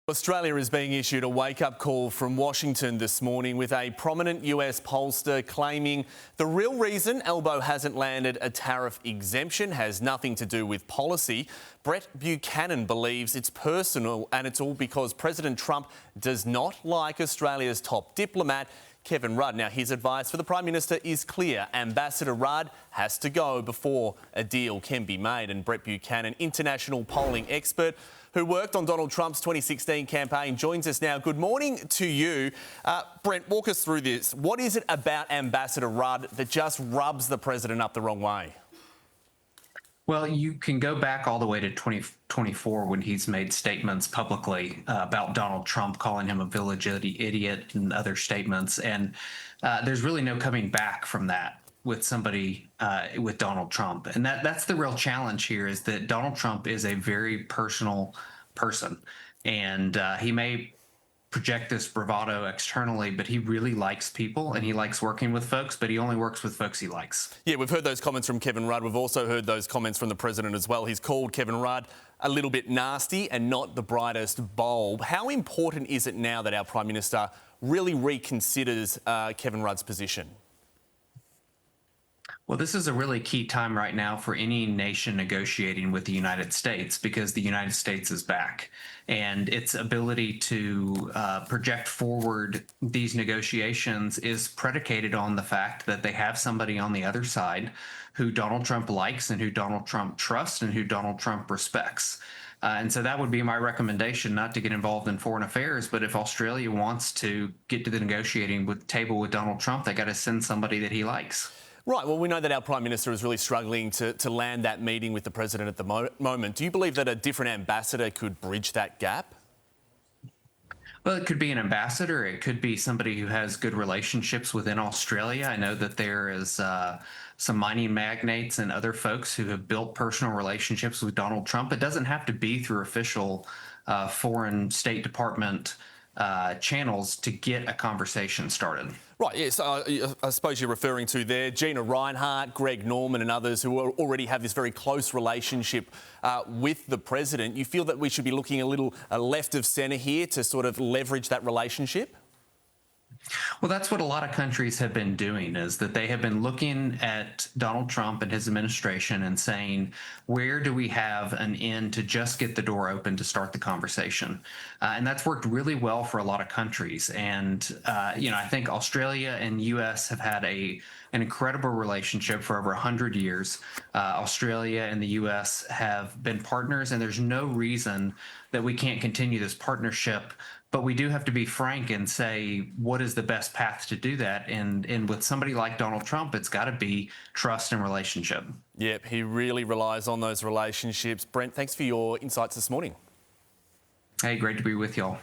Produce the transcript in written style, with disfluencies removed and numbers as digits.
Australia is being issued a wake-up call from Washington this morning with a prominent US pollster claiming the real reason Albo hasn't landed a tariff exemption has nothing to do with policy. Brent Buchanan believes it's personal and it's all because President Trump does not like Australia's top diplomat, Kevin Rudd. Now, his advice for the Prime Minister is clear. Ambassador Rudd has to go before a deal can be made. And Brent Buchanan, international polling expert who worked on Donald Trump's 2016 campaign, joins us now. Good morning to you. Brent, walk us through this. What is it about Ambassador Rudd that just rubs the president up the wrong way? Well, you can go back all the way to 2024 when he's made statements publicly about Donald Trump, calling him a village idiot and other statements. And there's really no coming back from that with somebody with Donald Trump. And that's the real challenge here, is that Donald Trump is a very personal person. And he may project this bravado externally, but he really likes people and he likes working with folks, but he only works with folks he likes. Yeah, we've heard those comments from Kevin Rudd. We've also heard those comments from the president as well. He's called Kevin Rudd a little bit nasty and not the brightest bulb. How important is it now that our Prime Minister really reconsiders Kevin Rudd's position? Well, this is a really key time right now for any nation negotiating with the United States, because the United States is back, and its ability to project forward these negotiations is predicated on the fact that they have somebody on the other side who Donald Trump likes and who Donald Trump trusts and who Donald Trump respects. And so that would be my recommendation, not to get involved in foreign affairs, but if Australia wants to get to the negotiating table with Donald Trump, they got to send somebody that he likes. Right. Well, we know that our Prime Minister is really struggling to land that meeting with the President at the moment. Do you believe that a different ambassador could bridge that gap? Well, it could be an ambassador. It could be somebody who has good relationships within Australia. I know that there is some mining magnates and other folks who have built personal relationships with Donald Trump. It doesn't have to be through official foreign State Department channels to get a conversation started. Right, yes, I suppose you're referring to there Gina Reinhart, Greg Norman and others who already have this very close relationship with the president. You feel that we should be looking a little left of centre here to sort of leverage that relationship? Well, that's what a lot of countries have been doing, is that they have been looking at Donald Trump and his administration and saying, where do we have an end to just get the door open to start the conversation? And that's worked really well for a lot of countries. And, I think Australia and U.S. have had an incredible relationship for over 100 years. Australia and the U.S. have been partners, and there's no reason that we can't continue this partnership. But we do have to be frank and say, what is the best path to do that? And with somebody like Donald Trump, it's got to be trust and relationship. Yep, he really relies on those relationships. Brent, thanks for your insights this morning. Hey, great to be with y'all.